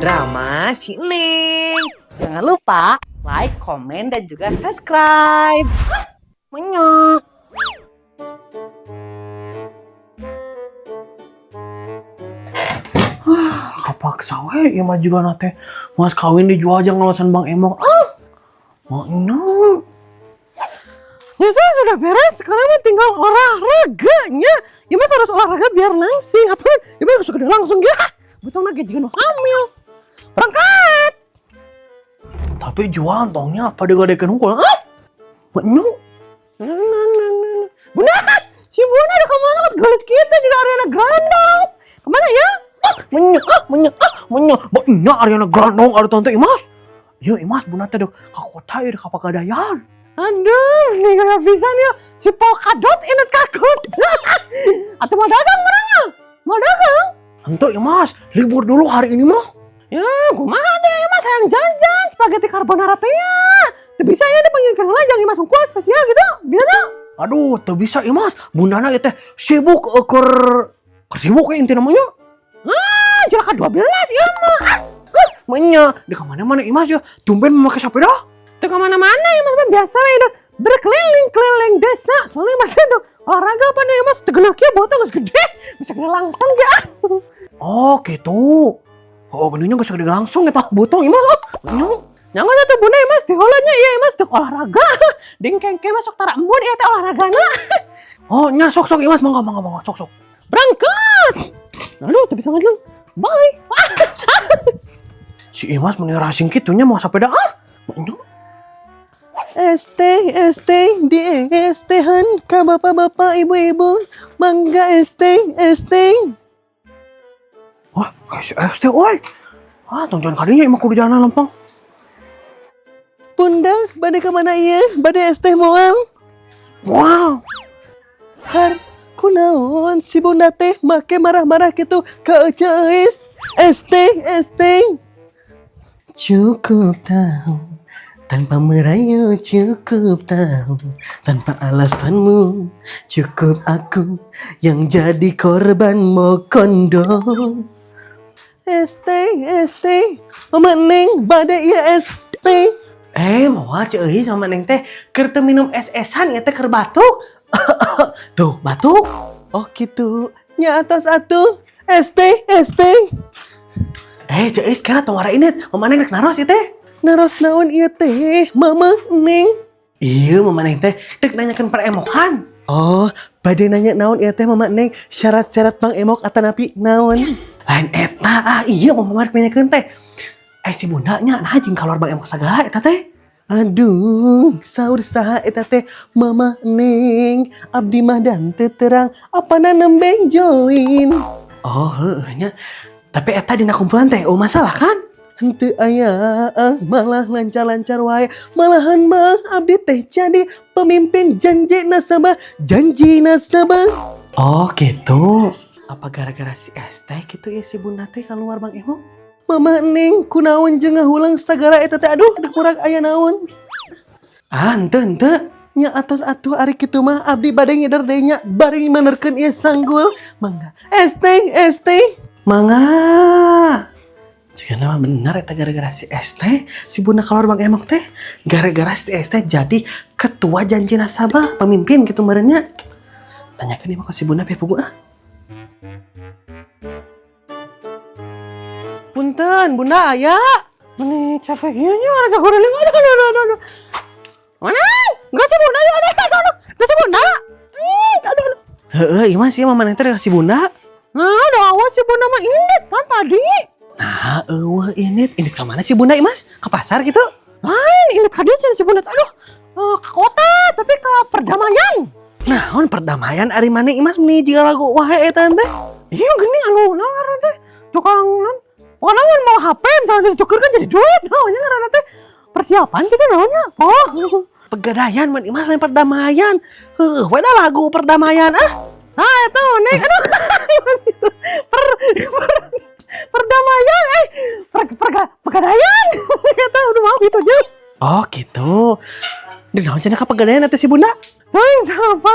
drama si Neng. Jangan lupa like, komen, dan juga subscribe. Menyok. Kapaksa we ya mah juga nate mas kawin dijual aja ngelawan Bang Emok. Maknya Nyesel sudah beres, sekarang mah tinggal olahraganya. Ya mas harus olahraga biar langsing. Apa? Ya mas sudah langsung ya. Betul lagi juga hamil. Berangkat. tapi jual tongnya apa digadekeun hungkul? Maknya Bunda, si Bunda ada kemana? Galis kita juga Ariana Grande. Kemana ya? Maknya Ariana Grande ada tante Imas. Yuk Imas buna teh dek ka kota ieu ka Pegadaian. Aduh, ini gak bisa nih. Si Polkadot inget kakut. Atau mau dagang orangnya? Mau dagang? Henteu Imas, libur dulu hari ini mah. Ya, kumaha deh mas yang jajan spaghetti carbonara teh ya. Teu bisa ya dipanggil ke lajang Mas Ungkul spesial gitu. Bisa. Aduh, teu bisa Imas. Bundana ieu teh sibuk keur sibuk we inti namanya. Juraka 12 ya mah. Maknya di kemana-mana Imas ya tumben memakai sepeda. Teu kemana-mana ya mas, biasa ya udah berkeliling-keliling desa. Soalnya mas itu olahraga apa nih mas, tegenak ya botol geus gede. Bisa gede langsung ya. Oh gitu. Oh gedenya geus gede langsung eta botol Imas. Nyangga satu bunda ya mas, diholanya iya mas, dek olahraga. Dengkengke masuk tara embun ya teh olahragana. Oh nya sok Imas mangga sok. Berangkat. Aduh, tapi sangat lang. Bye. Si Imas meni racing kitunya mau sepeda Maknya ST di ST-han ka bapak-bapak ibu-ibu. Mangga ST. wah ST oi. Tong kadinya emang kudu jalan lempeng. Bunda, bade ke mana ieu? Bade ST moal. Wow. Har kunaon si bunda teh make marah-marah gitu ka Eceis. ST. Cukup tahu tanpa merayu, cukup tahu tanpa alasanmu, cukup aku yang jadi korban mokondo. ST Mama Neng bade ieu ST. Moal ceuih sama Neng teh keur teu minum es-esan ya teh keur batuk. Tuh, batuk. Oh gitu. Nya atas atuh. ST. Ceuih kira tong ini Mama Neng rek naros ieu teh. Naros naon ieu teh, Mama Neng? Iya, Mama Neng teh dek nanyakeun peremokan. Oh, bade nanya naon ieu teh Mama Neng? Syarat-syarat Bang Emok atanapi naon? Lain eta iya Mama rek nanyakeun teh. Si bundanya nah jeung kalor Bang Emok sagala eta teh. Aduh, saur saha eta teh Mama Neng? Abdi mah dan teu terang apana nembeng join. Oh, heueuh nya. Tapi eta dina kumpulan teh masalah kan? Henteu aya, malah lancar-lancar wae. Malahan mah abdi teh jadi pemimpin janji nasabah. Oh gitu. Apa gara-gara si ST gitu ya si bunda teh keluar Bang Emok? Mama Neng kunaon jeung ngahulang sagara eta teh, aduh dek murag aya naon. Henteu. Nya atos-atuh ari kitu mah abdi bade ngeder deui nya bari manerkeun ieu sanggul. Mangga. ST. Mangga. Jika nama benar eta gara-gara si ST, si bunda keluar Bang Emok teh. Gara-gara si ST jadi ketua janji nasabah, pemimpin gitu merenya. Tanyakan ieu mah ke si bunda pe pugu Punten, Bunda aya. Meni capek ieu nya ada goreng. Aduh. Mana? Enggak si Bunda ya. Enggak si Bunda. Aduh. Heeh, ieu mah si Mama Neng teh si bunda. Nah, awas si Bunda mah ini kan tadi. Nah, ini ka mana si bunda Imas? Ke pasar gitu? Lain, ini tadi si Bunda. Aduh, ke kota tapi ke perdamaian. Naon perdamaian ari maneh Imas meni jiga lagu wae eta teh. Iya gini anu ngaran teh tukang non. Pokoknya mau HP misalnya dicukur kan jadi duit. Naonnya ngaran teh persiapan gitu naonnya. Oh, Pegadaian man Imas lain perdamaian. Heuh, we da lagu perdamaian Nah, itu Neng. Aduh. Perdamaian pegadaian. Kata udah mau gitu aja. Oh gitu. Di naon cenah ka pegadaian eta si bunda? Apa?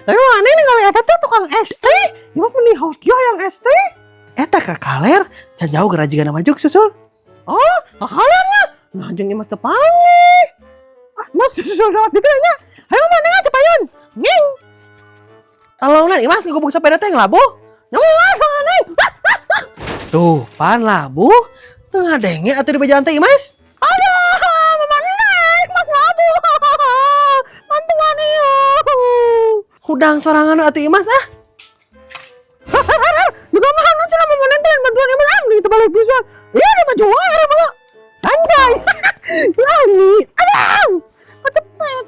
Tapi mana ini kalau eta tuh tukang ST. Imas meni host dia yang ST. Eta ka kaler, can jauh gerajigan majuk susul. Oh, kalian ya. Nah, jeung Imas teu panggih. Mas susah gitu nya. Hayo mana ya cepayun. Nging. Kalau nan Imas ngegubuk sepeda teh ngelabuh. Nyawa nih. Tuh, pan labuh. Tengah denge atuh di bejalan teh Imas. Aduh, mama naik Mas labuh. Bantuan ieu. Hudang sorangan atuh Imas ah. Juga mah anu cenah memanenteun bantuan Imas amni teu balik pisan. Iya dia mah jual mah. Anjay. Lani. Aduh. Cepet.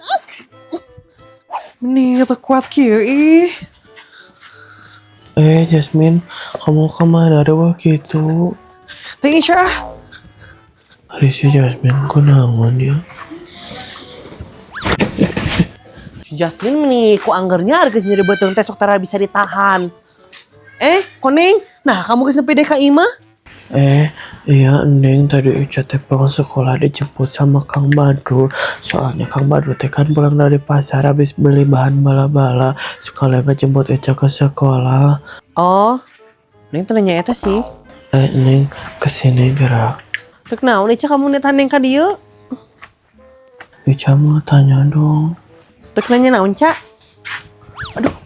Meni kata kuat kieu ih. Jasmine, kamu kemana ada begitu? Teh Isya. Hari si Jasmine, kau naon ya? Si Jasmine meni ku anggernya harga nyeri betung teh sok tara bisa ditahan. Koning, nah kamu geus nepi deui ka imah? Iya Neng tadi Ica teh pulang sekolah dijemput sama Kang Badru. Soalnya Kang Badru teh kan pulang dari pasar habis beli bahan bala-bala. Sekalian ngejemput Ica ke sekolah. Oh, Neng teh nanya eta sih. Neng kesini gerak. Rek naon Ica kamu neta Neng ka dieu? Ica mau tanya dong. Rek nanya naon, Ca? Aduh,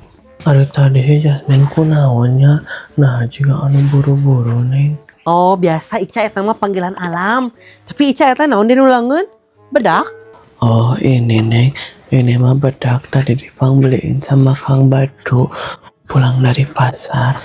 Ada tadi si Jasmine ku naonnya. Nah jika anu buru-buru Neng. oh biasa Ica eta mah panggilan alam. Tapi Ica eta naon dinulangeun? Bedak? Oh ini Neng. Ini mah bedak tadi dibeliin sama Kang Badru. Pulang dari pasar.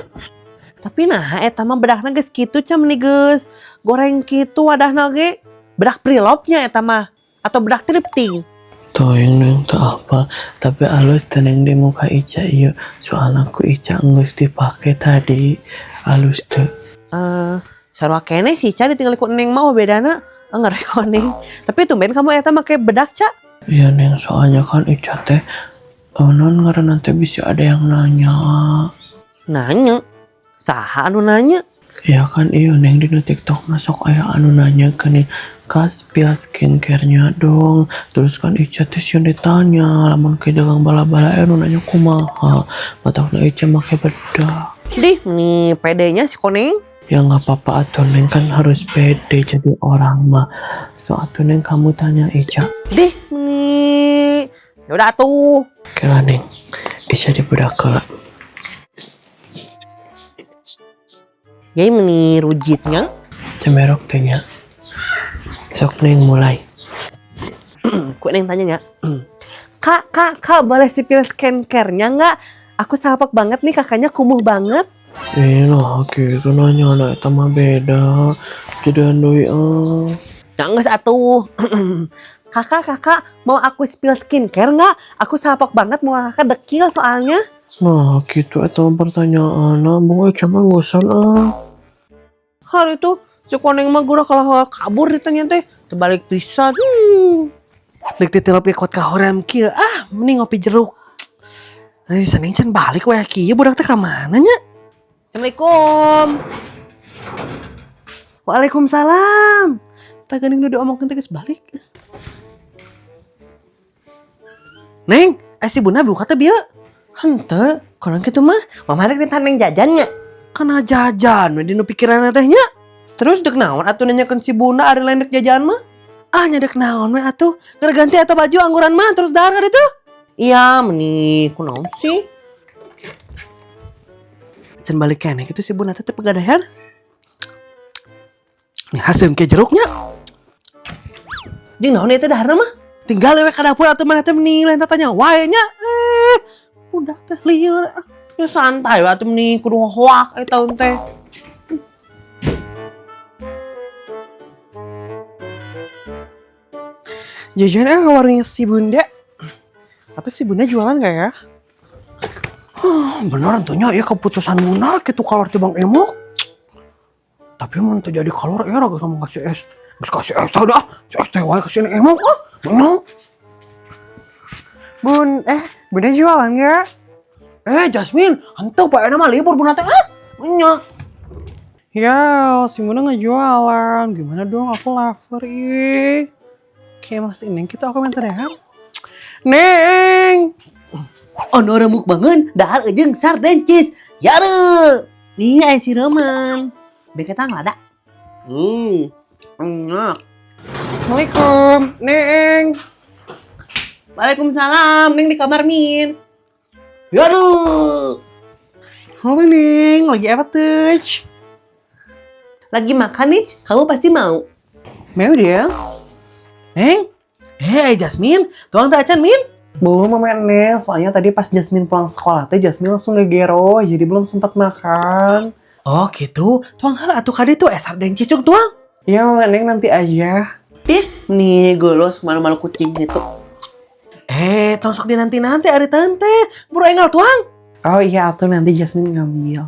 Tapi nah eta mah bedakna geus kitu Ca meni geus goreng kitu wadahna ge. Bedak prilopnya eta mah atau bedak tripting. Tuh yang Neng tak apa. Tapi alus teneng di muka Ica iya. Soalnya aku Ica ngus dipake tadi. Alus tuh. Sarua kene sih Ca ditinggal ku Neng mah bedana ngarek ku Neng. Tapi tumben kamu eta make bedak Ca. Iya Neng soalnya kan Ica teh non karena nanti bisa ada yang nanya. Nanya? Saha anu nanya? Ya kan iya Neng di TikTok masuk aya anu nanya ke nih kas pil skincare-nya dong. Terus kan Ica teh sieun ditanya lamun ke dagang bala-bala anu nanya kumaha. Matakna Ica make bedak. Dih, nih pedenya si Koneng. Ya nggak apa-apa atuh Neng kan harus pede jadi orang mah. So atuh Neng kamu tanya Ica. Dih, nih. Yaudah tuh. Kela Neng, Ica di bedak heula. Yai meni rujitnya. Cemerok tehnya. Sok Neng mulai. Ku Neng tanya nya. Kak, boleh sipil skincare-nya nggak? Aku sahabat banget nih kakaknya kumuh banget. Lah gitu nanya anak eta mah beda. Jadian doi Nangis atuh. Kakak, mau aku spill skincare nggak? Aku sahabat banget mau kakak dekil soalnya. Nah gitu eta pertanyaan boy cuma ngosan Hari itu si Koneng mah gura kalau kabur ditanya teh terbalik pisan. Dek titelop kuat ka hoream kieu mending ngopi jeruk. Senin can balik we kieu budak teh ka mana nya? Assalamualaikum. Waalaikumsalam. Tak geuning nu diomongkeun teh geus balik. Neng, si Bunda buka teh bieu. Henteu, kalau gitu mah mama rek ditah Neng jajannya. Kana jajan we dinu pikiran teh nya. Terus dek naon atuh nanyakeun si Bunda ari lain dek jajan mah? Nyadek naon we atuh? Ngeganti atau baju angguran mah terus dahar itu? Iya, meni kunaon sih? Can balik kene gitu si Bunda teh pegadaian. Nih hasil ke jeruknya. Jeung naon eta daharna mah? Tinggal we ka dapur atuh mana teh meni lain tanya wae nya. Budak teh lieur. Ya santai we atuh meni kudu hoak eta teh. Jajan ke warungnya si Bunda. Tapi si Bunda jualan gak ya? Bener tentunya ya keputusan Bunda gitu kalor ti Bang Emo. Tapi mau terjadi kalor ya raga kamu kasih es. Geus kasih es tah dah. Si es teh wae kasih Emo. Bener. Bunda jualan gak? Jasmine, henteu Pak Ena mah libur Bunda teh. Nya. Ya, si Bunda nggak jualan. Gimana dong aku lapar ih. Kayak Mas Ineng gitu aku minta deham. Neng! Ono remuk bangun, dahar ejeng sarden cheese. Yare! Nih si Roman. Beketang ada. Enak. Assalamualaikum, Neng. Waalaikumsalam, Neng di kamar Min. Aduh. Halo Neng, lagi apa tuh? Lagi makan nih, kamu pasti mau. Mau dia? Neng? Jasmine, tuang tak acan, Min? Belum, Mama Neng. Soalnya tadi pas Jasmine pulang sekolah teh Jasmine langsung ngegero, jadi belum sempat makan. Oh gitu? Tuang halah atuh kade tuh esar deng cicuk tuang. Iya, Mama Neng, nanti aja. Ih, nih golos malu-malu kucing itu. Tong sok di nanti-nanti ari tante. Buru enggal tuang. Oh iya, atuh nanti Jasmine ngambil.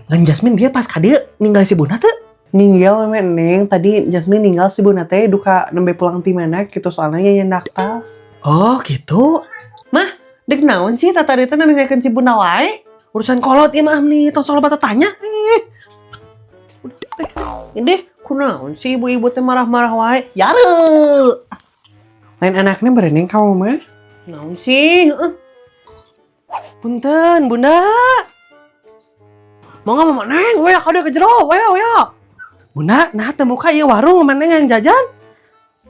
Ngan Jasmine dia pas kade ninggal si Bunda tuh. Ninggal, Mama Neng. Tadi Jasmine ninggal si Bunda teh duka nembe pulang ti mana gitu soalnya nyendak tas. Oh gitu? Mah, dek naon sih tata Rita nanyakeun si Bunda wae? Urusan kolot ya mah nih, tong sok bata tanya. Ini kunaon sih ibu-ibu teh marah-marah wae? Yaru. Lain anaknya bereneng kamu mah. Naon sih? Punten, Bunda. Mau nggak mau neng? Waya kade ke jero, waya. Bunda, nah temu ka ieu warung mana yang jajan?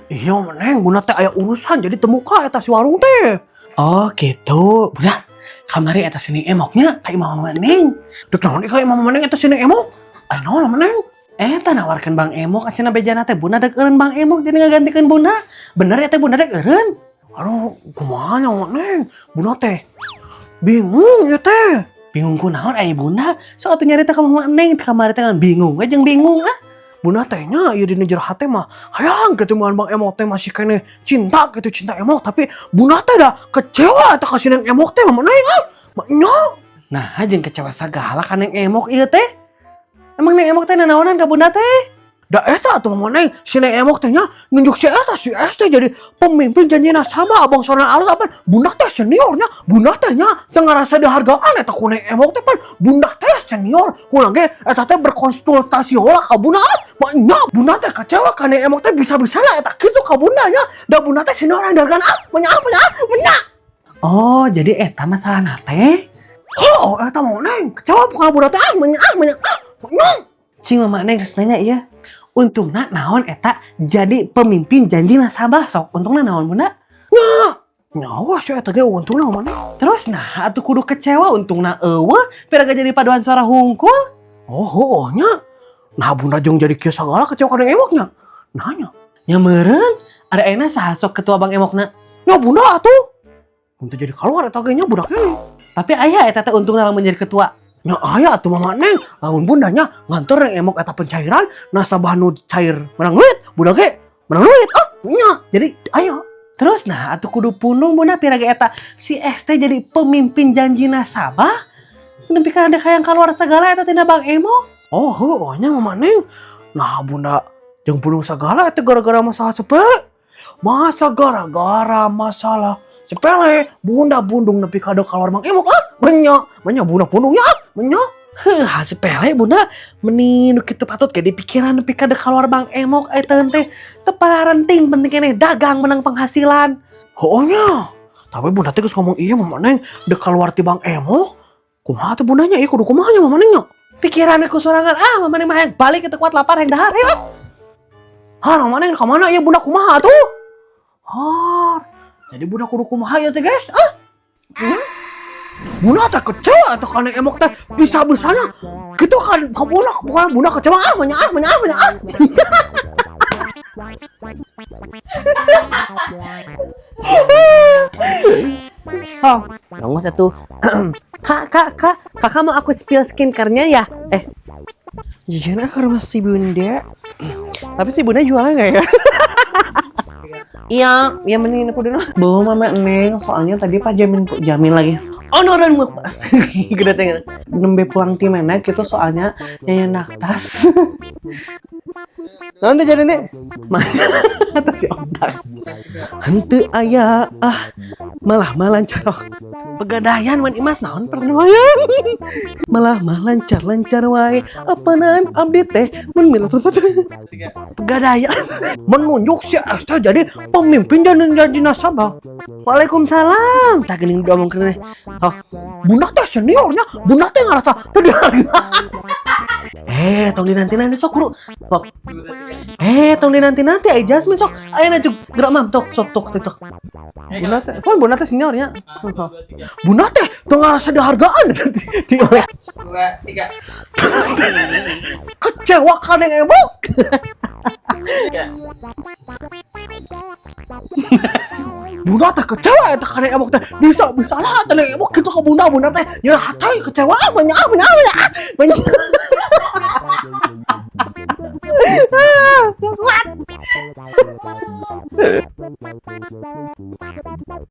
Iya, Neng, Bunda teh aya urusan jadi temuka eta si warung teh. Oh, gitu. Bunda, kamari eta sini emoknya ka Imam Neng. Dek naon ka Imam Neng eta sini emok? Aya naon Neng? Eta nawarkeun Bang Emok aceuna bejana teh Bunda dek eureun Bang Emok jadi ngagantikeun Bunda. Bener ya teh Bunda dek eureun? Aduh, kumaha nya Neng? Bunda teh bingung ya teh. Bingung kunaon aya Bunda? Sok atuh nyarita ka Mama Neng di kamari teh bingung we jeung bingung ah. Bunda tehnya ieu dina jero hate mah hayang ketemuan Bang Emok teh masih kene cinta gitu cinta Emok tapi Bunda teh dah kecewa eta ka si Neng Emok teh mah Neng ah. Nya. Nah, jeung kecewa sagala ka Neng Emok ieu teh. Emang Neng Emok teh nanaonan ka Bunda teh? Da eta atuh mah Neng, si Neng Emok teh nya nunjuk si eta si Es teh jadi pemimpin janji nasabah abang sona alus apa Bunda teh seniornya, Bunda teh nya teu ngarasa dihargaan eta ku Neng Emok teh pan Bunda teh senior, kulang ge eta teh berkonsultasi heula ka Bunda. Nya Bunda teh kecewa ka Neng Emok teh bisa-bisana eta kitu ka Bunda nya. Da Bunda teh senior yang dihargaan menya. Oh, jadi eta masalahna teh. Oh, eta mah Neng, kecewa ka Bunda teh menya. Cing Mama Neng nanya iya. Untungna naon eta jadi pemimpin janji nasabah sok untungna naon Bunda? Nyawa sih eta ge untungna mana? Terus nah atuh kudu kecewa untungna eueuh piraga jadi paduan suara hungkul. Oh nya. Nah Bunda jeung jadi kieu sagala kecewa ka Neng Emoknya. Nanya. Nya meureun ada ayeuna saha sok ketua Bang Emokna? Nya Bunda atuh. Untuk jadi keluar eta ge nya budak ini. Tapi aya eta teh untungna lamun jadi ketua. Nya aya atuh Mama Neng, lamun Bundanya ngantor Neng Emok eta pencairan nasabah nu cair menang duit, Bunda ge menang duit. Nya, jadi ayo. Terus nah atuh kudu punung Bunda piraga eta si ST jadi pemimpin janji nasabah. Nepi ka ada hayang keluar sagala eta tina Bang Emok. Oh, heuh nya Mama Neng. Nah Bunda jeung punung sagala eta gara-gara masalah sepele. Masa gara-gara masalah sepele, Bunda bundung nepi ka keluar Bang Emok. Menya Bunda pundungnya menya. Sepele Bunda meni nu kitu patut ge dipikiran nepi ka keluar Bang Emok eta teh teu pararenting penting keneh dagang menang penghasilan. Heuh nya. Tapi Bunda teh geus ngomong ieu Mama Neng dek keluar ti Bang Emok. Kumaha teh Bundanya ieu kudu kumaha nya Mama Neng nya? Pikiranna ku sorangan Mama Neng mah hayang balik teu kuat lapar hayang dahar ya. Mama Neng ka mana ieu Bunda kumaha tuh? Jadi Bunda kudu kumaha ya teh guys? Bunda teh kecewa atau ka Neng Emok teh bisa-bisanya gitu kan ka Bunda bukan Bunda kecewa menya. Nongos atuh. Kakak mau aku spill skincare-nya ya? Jujur ke rumah si Bunda. Tapi si Bunda jualan nggak ya? Iya mending aku dulu. Belum Mama Neng, soalnya tadi Pak Jamin lagi. Oh nurun muk. Gede teh. Nembe pulang ti mana gitu soalnya nyanyi tas. Nanti jadi nih. Atas si otak. Henteu aya malah lancar. Pegadaian wan Imas naon perdoyan. Malah lancar wae. Apaan abdi teh mun mila Pegadaian menunjuk si Asta jadi pemimpin janji nasabah. Waalaikumsalam. Tak geuning diomongkeun teh. Bunda teh seniornya, Bunda teh ngarasa teu dihargaan. Tong dinanti-nanti sok guru. Tong di nanti ai Jasmine sok. Ayo najuk gerak mam tok sok tok. Buna teh, kan buna teh seniornya. Buna teh tong ngarasa dihargaan. Dua, tiga. Kecewa kan yang emok. Tiga. Buna teh kecewa eta kan yang emok teh. Bisa lah teh yang emok kitu ke buna teh. Ya hatai kecewa banyak.